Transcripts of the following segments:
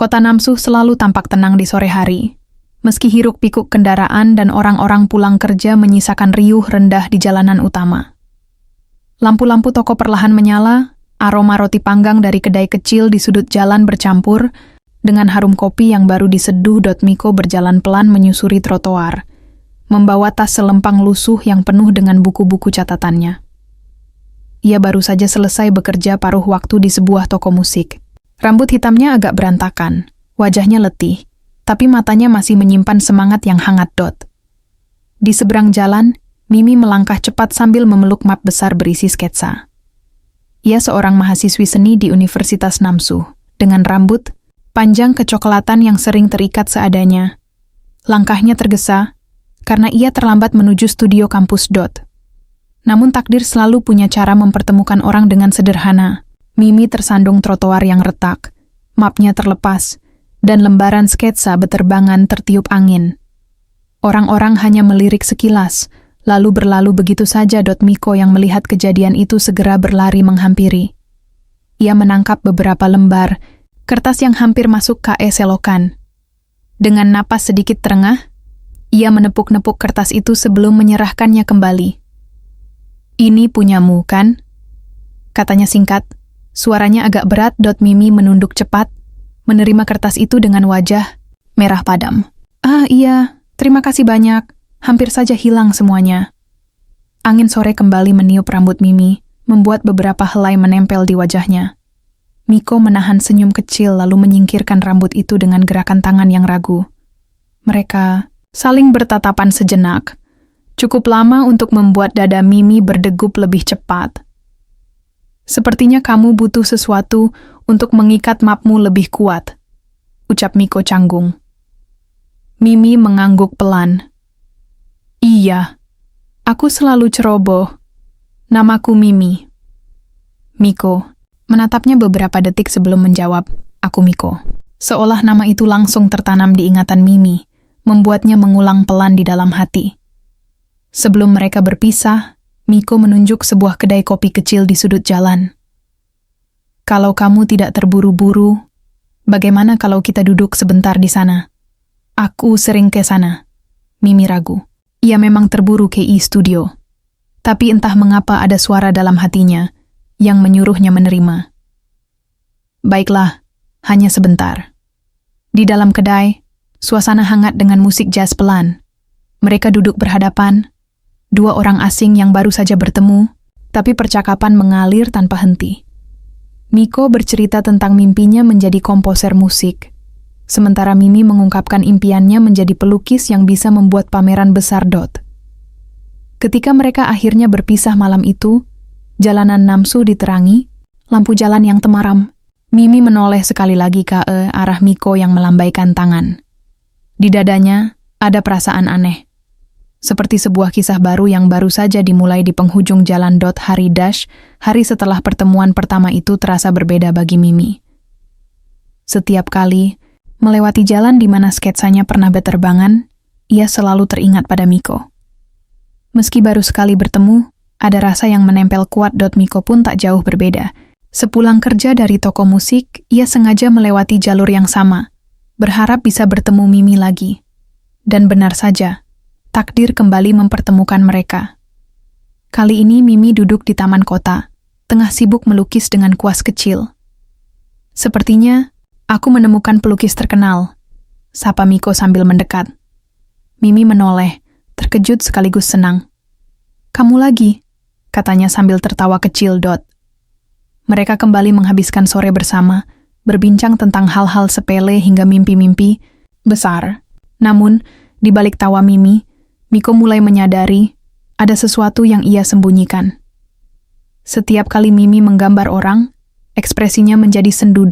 Kota Namsu selalu tampak tenang di sore hari. Meski hiruk-pikuk kendaraan dan orang-orang pulang kerja menyisakan riuh rendah di jalanan utama. Lampu-lampu toko perlahan menyala, aroma roti panggang dari kedai kecil di sudut jalan bercampur dengan harum kopi yang baru diseduh. Miko berjalan pelan menyusuri trotoar, membawa tas selempang lusuh yang penuh dengan buku-buku catatannya. Ia baru saja selesai bekerja paruh waktu di sebuah toko musik. Rambut hitamnya agak berantakan, wajahnya letih, tapi matanya masih menyimpan semangat yang hangat. Di seberang jalan, Mimi melangkah cepat sambil memeluk map besar berisi sketsa. Ia seorang mahasiswi seni di Universitas Namsu, dengan rambut panjang kecoklatan yang sering terikat seadanya. Langkahnya tergesa, karena ia terlambat menuju studio kampus. Namun takdir selalu punya cara mempertemukan orang dengan sederhana. Mimi tersandung trotoar yang retak, mapnya terlepas, dan lembaran sketsa beterbangan tertiup angin. Orang-orang hanya melirik sekilas, lalu berlalu begitu saja. Miko yang melihat kejadian itu segera berlari menghampiri. Ia menangkap beberapa lembar, kertas yang hampir masuk ke selokan. Dengan napas sedikit terengah, ia menepuk-nepuk kertas itu sebelum menyerahkannya kembali. "Ini punyamu, kan?" katanya singkat. Suaranya agak berat. Mimi menunduk cepat, menerima kertas itu dengan wajah merah padam. "Ah iya, terima kasih banyak. Hampir saja hilang semuanya." Angin sore kembali meniup rambut Mimi, membuat beberapa helai menempel di wajahnya. Miko menahan senyum kecil lalu menyingkirkan rambut itu dengan gerakan tangan yang ragu. Mereka saling bertatapan sejenak, cukup lama untuk membuat dada Mimi berdegup lebih cepat. "Sepertinya kamu butuh sesuatu untuk mengikat mapmu lebih kuat," ucap Miko canggung. Mimi mengangguk pelan. "Iya, aku selalu ceroboh. Namaku Mimi." Miko menatapnya beberapa detik sebelum menjawab, "Aku Miko." Seolah nama itu langsung tertanam di ingatan Mimi, membuatnya mengulang pelan di dalam hati. Sebelum mereka berpisah, Miko menunjuk sebuah kedai kopi kecil di sudut jalan. "Kalau kamu tidak terburu-buru, bagaimana kalau kita duduk sebentar di sana? Aku sering ke sana." Mimi ragu. Ia memang terburu ke studio. Tapi entah mengapa ada suara dalam hatinya yang menyuruhnya menerima. "Baiklah, hanya sebentar." Di dalam kedai, suasana hangat dengan musik jazz pelan. Mereka duduk berhadapan, dua orang asing yang baru saja bertemu, tapi percakapan mengalir tanpa henti. Miko bercerita tentang mimpinya menjadi komposer musik, sementara Mimi mengungkapkan impiannya menjadi pelukis yang bisa membuat pameran besar. Ketika mereka akhirnya berpisah malam itu, jalanan Namsu diterangi, lampu jalan yang temaram. Mimi menoleh sekali lagi ke arah Miko yang melambaikan tangan. Di dadanya ada perasaan aneh. Seperti sebuah kisah baru yang baru saja dimulai di penghujung jalan. Hari setelah pertemuan pertama itu terasa berbeda bagi Mimi. Setiap kali melewati jalan di mana sketsanya pernah beterbangan, ia selalu teringat pada Miko. Meski baru sekali bertemu, ada rasa yang menempel kuat. Miko pun tak jauh berbeda. Sepulang kerja dari toko musik, ia sengaja melewati jalur yang sama, berharap bisa bertemu Mimi lagi. Dan benar saja, takdir kembali mempertemukan mereka. Kali ini Mimi duduk di taman kota, tengah sibuk melukis dengan kuas kecil. "Sepertinya aku menemukan pelukis terkenal," sapa Miko sambil mendekat. Mimi menoleh, terkejut sekaligus senang. "Kamu lagi?" katanya sambil tertawa kecil. Mereka kembali menghabiskan sore bersama, berbincang tentang hal-hal sepele hingga mimpi-mimpi besar. Namun, di balik tawa Mimi, Miko mulai menyadari ada sesuatu yang ia sembunyikan. Setiap kali Mimi menggambar orang, ekspresinya menjadi sendu.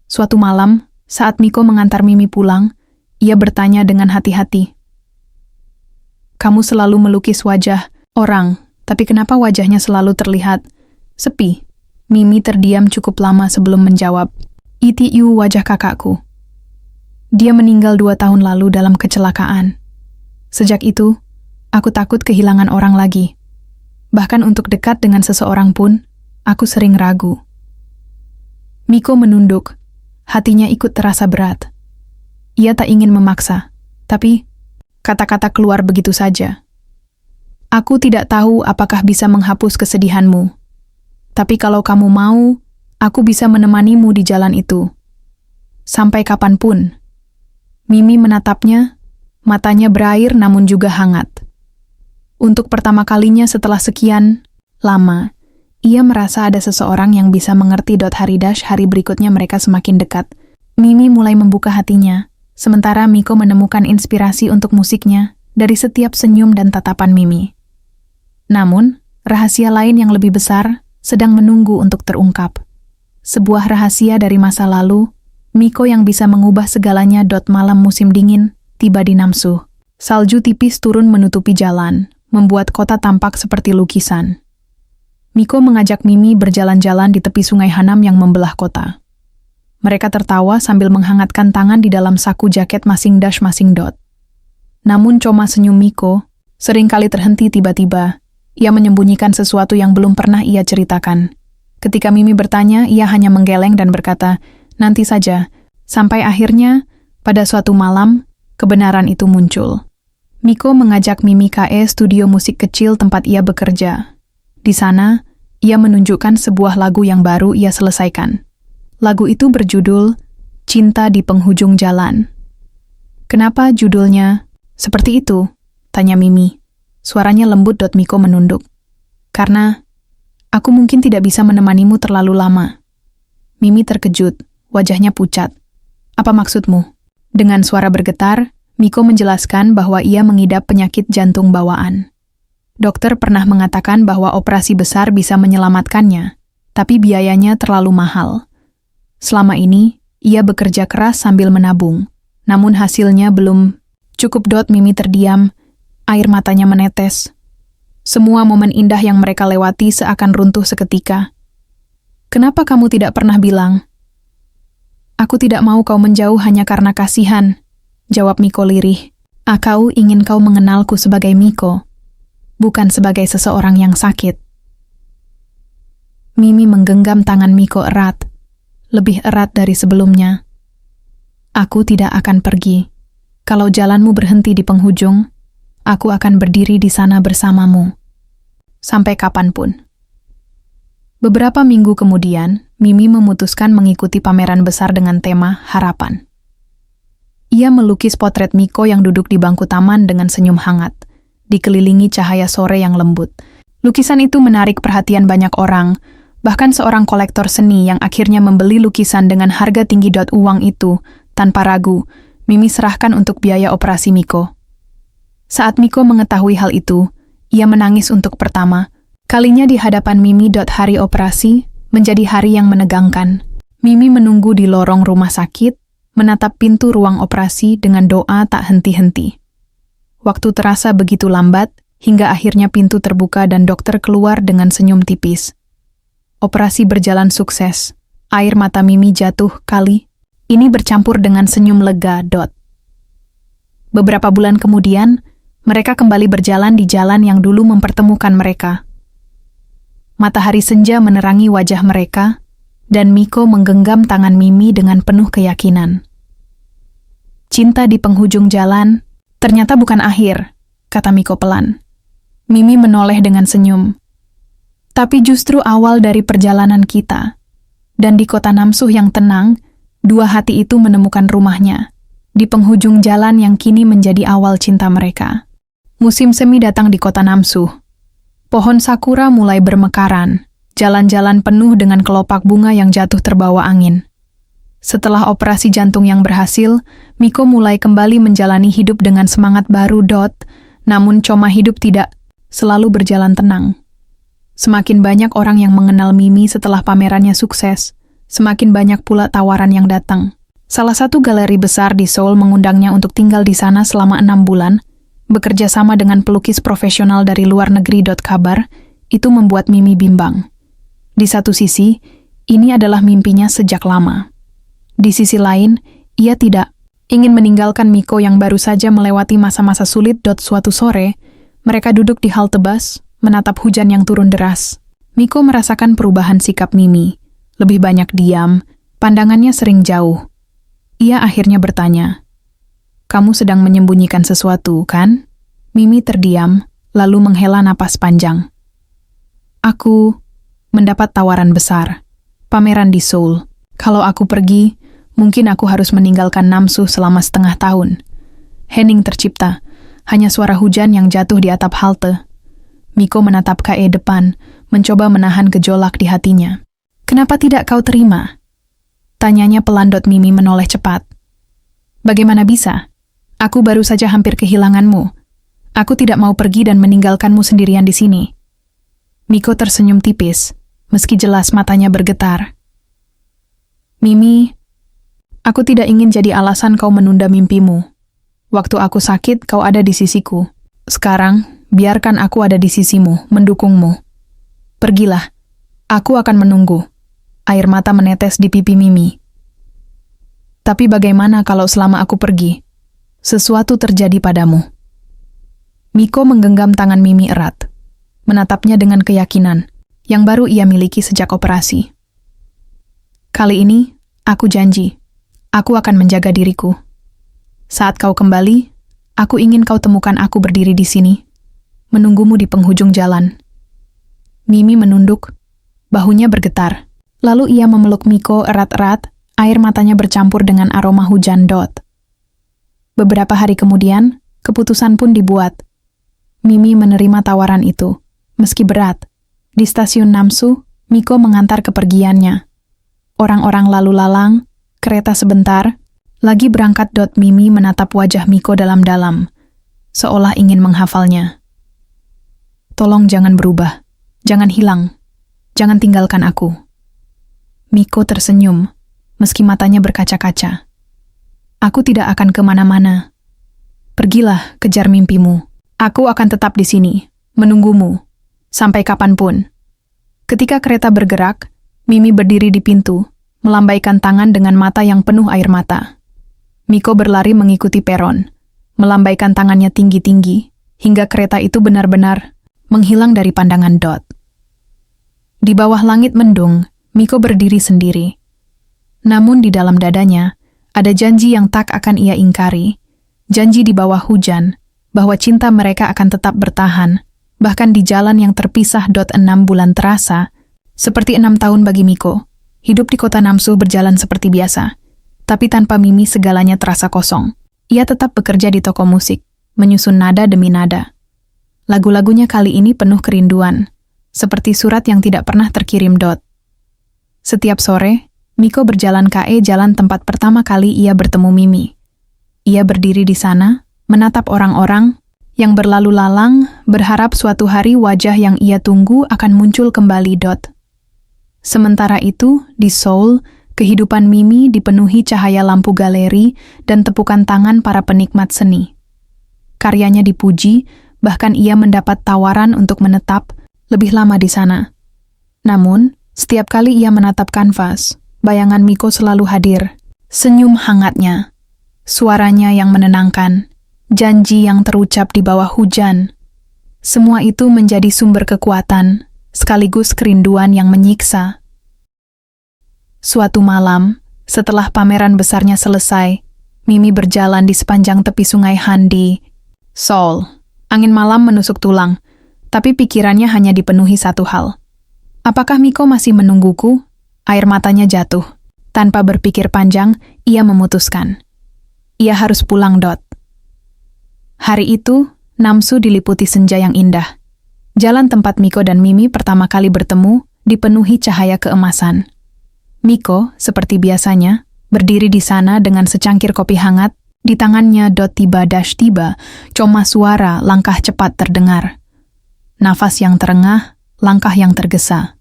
Suatu malam, saat Miko mengantar Mimi pulang, ia bertanya dengan hati-hati, "Kamu selalu melukis wajah orang, tapi kenapa wajahnya selalu terlihat sepi?" Mimi terdiam cukup lama sebelum menjawab, "Itu wajah kakakku. Dia meninggal 2 tahun lalu dalam kecelakaan. Sejak itu, aku takut kehilangan orang lagi. Bahkan untuk dekat dengan seseorang pun, aku sering ragu." Miko menunduk, Hatinya ikut terasa berat. Ia tak ingin memaksa, tapi kata-kata keluar begitu saja. Aku tidak tahu apakah bisa menghapus kesedihanmu. Tapi kalau kamu mau, aku bisa menemanimu di jalan itu. Sampai kapanpun. Mimi menatapnya, matanya berair namun juga hangat. Untuk pertama kalinya setelah sekian lama, ia merasa ada seseorang yang bisa mengerti. Hari berikutnya mereka semakin dekat. Mimi mulai membuka hatinya, sementara Miko menemukan inspirasi untuk musiknya dari setiap senyum dan tatapan Mimi. Namun, rahasia lain yang lebih besar sedang menunggu untuk terungkap. Sebuah rahasia dari masa lalu, Miko yang bisa mengubah segalanya. Malam musim dingin tiba di Namsu. Salju tipis turun menutupi jalan, membuat kota tampak seperti lukisan. Miko mengajak Mimi berjalan-jalan di tepi sungai Hanam yang membelah kota. Mereka tertawa sambil menghangatkan tangan di dalam saku jaket masing-masing. Namun coma senyum Miko seringkali terhenti tiba-tiba. Ia menyembunyikan sesuatu yang belum pernah ia ceritakan. Ketika Mimi bertanya, ia hanya menggeleng dan berkata, "Nanti saja." Sampai akhirnya, pada suatu malam, kebenaran itu muncul. Miko mengajak Mimi ke studio musik kecil tempat ia bekerja. Di sana, ia menunjukkan sebuah lagu yang baru ia selesaikan. Lagu itu berjudul Cinta di Penghujung Jalan. "Kenapa judulnya seperti itu?" tanya Mimi. Suaranya lembut. Miko menunduk. "Karena aku mungkin tidak bisa menemanimu terlalu lama." Mimi terkejut, wajahnya pucat. "Apa maksudmu?" Dengan suara bergetar, Miko menjelaskan bahwa ia mengidap penyakit jantung bawaan. Dokter pernah mengatakan bahwa operasi besar bisa menyelamatkannya, tapi biayanya terlalu mahal. Selama ini, ia bekerja keras sambil menabung, namun hasilnya belum cukup. Mimi terdiam, air matanya menetes. Semua momen indah yang mereka lewati seakan runtuh seketika. "Kenapa kamu tidak pernah bilang?" "Aku tidak mau kau menjauh hanya karena kasihan," jawab Miko lirih. "Aku ingin kau mengenalku sebagai Miko, bukan sebagai seseorang yang sakit." Mimi menggenggam tangan Miko erat, lebih erat dari sebelumnya. "Aku tidak akan pergi. Kalau jalanmu berhenti di penghujung, aku akan berdiri di sana bersamamu. Sampai kapanpun." Beberapa minggu kemudian, Mimi memutuskan mengikuti pameran besar dengan tema harapan. Ia melukis potret Miko yang duduk di bangku taman dengan senyum hangat, dikelilingi cahaya sore yang lembut. Lukisan itu menarik perhatian banyak orang, bahkan seorang kolektor seni yang akhirnya membeli lukisan dengan harga tinggi. Uang itu, tanpa ragu, Mimi serahkan untuk biaya operasi Miko. Saat Miko mengetahui hal itu, ia menangis untuk pertama kalinya di hadapan Mimi. Hari operasi menjadi hari yang menegangkan. Mimi menunggu di lorong rumah sakit, menatap pintu ruang operasi dengan doa tak henti-henti. Waktu terasa begitu lambat, hingga akhirnya pintu terbuka dan dokter keluar dengan senyum tipis. Operasi berjalan sukses. Air mata Mimi jatuh kali ini bercampur dengan senyum lega. Beberapa bulan kemudian, mereka kembali berjalan di jalan yang dulu mempertemukan mereka. Matahari senja menerangi wajah mereka, dan Miko menggenggam tangan Mimi dengan penuh keyakinan. "Cinta di penghujung jalan ternyata bukan akhir," kata Miko pelan. Mimi menoleh dengan senyum. "Tapi justru awal dari perjalanan kita." Dan di kota Namsuh yang tenang, dua hati itu menemukan rumahnya, di penghujung jalan yang kini menjadi awal cinta mereka. Musim semi datang di kota Namsuh. Pohon sakura mulai bermekaran, jalan-jalan penuh dengan kelopak bunga yang jatuh terbawa angin. Setelah operasi jantung yang berhasil, Miko mulai kembali menjalani hidup dengan semangat baru. Namun coma hidup tidak selalu berjalan tenang. Semakin banyak orang yang mengenal Mimi setelah pamerannya sukses, semakin banyak pula tawaran yang datang. Salah satu galeri besar di Seoul mengundangnya untuk tinggal di sana selama 6 bulan, bekerja sama dengan pelukis profesional dari luar negeri. Kabar itu membuat Mimi bimbang. Di satu sisi, ini adalah mimpinya sejak lama. Di sisi lain, ia tidak ingin meninggalkan Miko yang baru saja melewati masa-masa sulit. Suatu sore, mereka duduk di halte bus, menatap hujan yang turun deras. Miko merasakan perubahan sikap Mimi, lebih banyak diam, Pandangannya sering jauh. Ia akhirnya bertanya, "Kamu sedang menyembunyikan sesuatu, kan?" Mimi terdiam, lalu menghela napas panjang. "Aku mendapat tawaran besar. Pameran di Seoul. Kalau aku pergi, mungkin aku harus meninggalkan Namsu selama setengah tahun." Hening tercipta, hanya suara hujan yang jatuh di atap halte. Miko menatap Kae depan, mencoba menahan gejolak di hatinya. "Kenapa tidak kau terima?" Tanyanya pelan. Mimi menoleh cepat. "Bagaimana bisa? Aku baru saja hampir kehilanganmu. Aku tidak mau pergi dan meninggalkanmu sendirian di sini." Miko tersenyum tipis, meski jelas matanya bergetar. "Mimi, aku tidak ingin jadi alasan kau menunda mimpimu. Waktu aku sakit, kau ada di sisiku. Sekarang, biarkan aku ada di sisimu, mendukungmu. Pergilah, aku akan menunggu." Air mata menetes di pipi Mimi. "Tapi bagaimana kalau selama aku pergi, sesuatu terjadi padamu?" Miko menggenggam tangan Mimi erat, menatapnya dengan keyakinan yang baru ia miliki sejak operasi. "Kali ini, aku janji, aku akan menjaga diriku. Saat kau kembali, aku ingin kau temukan aku berdiri di sini, menunggumu di penghujung jalan." Mimi menunduk, bahunya bergetar. Lalu ia memeluk Miko erat-erat, air matanya bercampur dengan aroma hujan. Beberapa hari kemudian, keputusan pun dibuat. Mimi menerima tawaran itu, meski berat. Di stasiun Namsu, Miko mengantar kepergiannya. Orang-orang lalu lalang, kereta sebentar, lagi berangkat. Mimi menatap wajah Miko dalam-dalam, seolah ingin menghafalnya. "Tolong jangan berubah, jangan hilang, jangan tinggalkan aku." Miko tersenyum, meski matanya berkaca-kaca. "Aku tidak akan kemana-mana. Pergilah, kejar mimpimu. Aku akan tetap di sini, menunggumu, sampai kapanpun." Ketika kereta bergerak, Mimi berdiri di pintu, melambaikan tangan dengan mata yang penuh air mata. Miko berlari mengikuti peron, melambaikan tangannya tinggi-tinggi, hingga kereta itu benar-benar menghilang dari pandangan. Di bawah langit mendung, Miko berdiri sendiri. Namun di dalam dadanya, ada janji yang tak akan ia ingkari. Janji di bawah hujan, bahwa cinta mereka akan tetap bertahan, bahkan di jalan yang terpisah. 6 bulan terasa, seperti 6 tahun bagi Miko. Hidup di kota Namsu berjalan seperti biasa, tapi tanpa Mimi segalanya terasa kosong. Ia tetap bekerja di toko musik, menyusun nada demi nada. Lagu-lagunya kali ini penuh kerinduan, seperti surat yang tidak pernah terkirim. Setiap sore, Miko berjalan ke jalan tempat pertama kali ia bertemu Mimi. Ia berdiri di sana, menatap orang-orang yang berlalu lalang, berharap suatu hari wajah yang ia tunggu akan muncul kembali. Sementara itu, di Seoul, kehidupan Mimi dipenuhi cahaya lampu galeri dan tepukan tangan para penikmat seni. Karyanya dipuji, bahkan ia mendapat tawaran untuk menetap lebih lama di sana. Namun, setiap kali ia menatap kanvas, bayangan Miko selalu hadir. Senyum hangatnya, suaranya yang menenangkan, janji yang terucap di bawah hujan. Semua itu menjadi sumber kekuatan, sekaligus kerinduan yang menyiksa. Suatu malam, setelah pameran besarnya selesai, Mimi berjalan di sepanjang tepi sungai Han di Seoul. Angin malam menusuk tulang, tapi pikirannya hanya dipenuhi satu hal. Apakah Miko masih menungguku? Air matanya jatuh. Tanpa berpikir panjang, ia memutuskan. Ia harus pulang. Hari itu, Namsu diliputi senja yang indah. Jalan tempat Miko dan Mimi pertama kali bertemu dipenuhi cahaya keemasan. Miko, seperti biasanya, berdiri di sana dengan secangkir kopi hangat, di tangannya. Tiba, coma suara langkah cepat terdengar. Nafas yang terengah, langkah yang tergesa.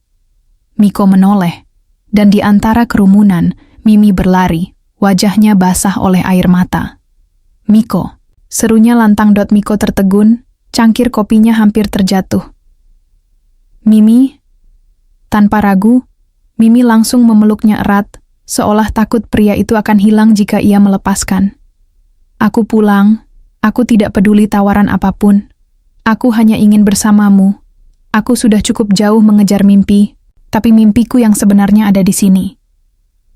Miko menoleh, dan di antara kerumunan, Mimi berlari, wajahnya basah oleh air mata. "Miko," serunya lantang. Miko tertegun, cangkir kopinya hampir terjatuh. "Mimi." Tanpa ragu, Mimi langsung memeluknya erat, seolah takut pria itu akan hilang jika ia melepaskan. "Aku pulang, aku tidak peduli tawaran apapun. Aku hanya ingin bersamamu. Aku sudah cukup jauh mengejar mimpi, tapi mimpiku yang sebenarnya ada di sini."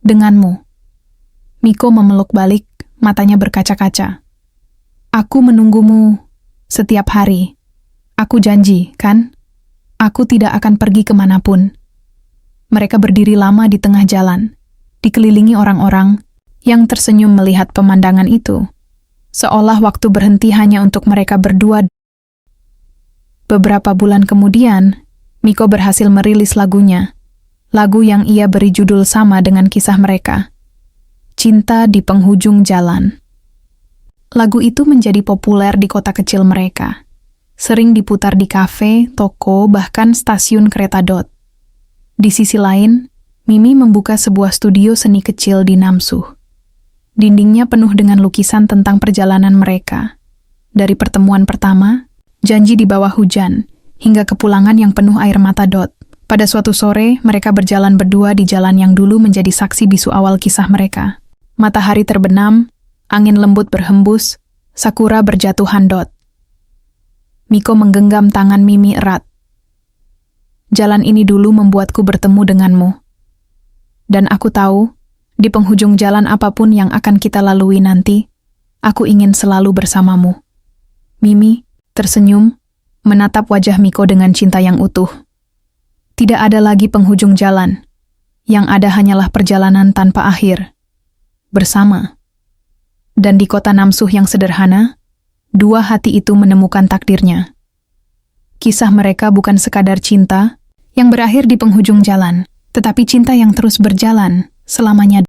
Denganmu. Miko memeluk balik, matanya berkaca-kaca. Aku menunggumu setiap hari. Aku janji, kan? Aku tidak akan pergi kemanapun. Mereka berdiri lama di tengah jalan, dikelilingi orang-orang yang tersenyum melihat pemandangan itu. Seolah waktu berhenti hanya untuk mereka berdua. Beberapa bulan kemudian, Miko berhasil merilis lagunya. Lagu yang ia beri judul sama dengan kisah mereka. Cinta di Penghujung Jalan. Lagu itu menjadi populer di kota kecil mereka. Sering diputar di kafe, toko, bahkan stasiun kereta dot. Di sisi lain, Mimi membuka sebuah studio seni kecil di Namsuh. Dindingnya penuh dengan lukisan tentang perjalanan mereka. Dari pertemuan pertama, janji di bawah hujan, hingga kepulangan yang penuh air mata dot. Pada suatu sore, mereka berjalan berdua di jalan yang dulu menjadi saksi bisu awal kisah mereka. Matahari terbenam, angin lembut berhembus, sakura berjatuhan dot. Miko menggenggam tangan Mimi erat. Jalan ini dulu membuatku bertemu denganmu. Dan aku tahu, di penghujung jalan apapun yang akan kita lalui nanti, aku ingin selalu bersamamu. Mimi tersenyum, menatap wajah Miko dengan cinta yang utuh. Tidak ada lagi penghujung jalan. Yang ada hanyalah perjalanan tanpa akhir. Bersama. Dan di kota Namsuh yang sederhana, dua hati itu menemukan takdirnya. Kisah mereka bukan sekadar cinta yang berakhir di penghujung jalan, tetapi cinta yang terus berjalan selamanya.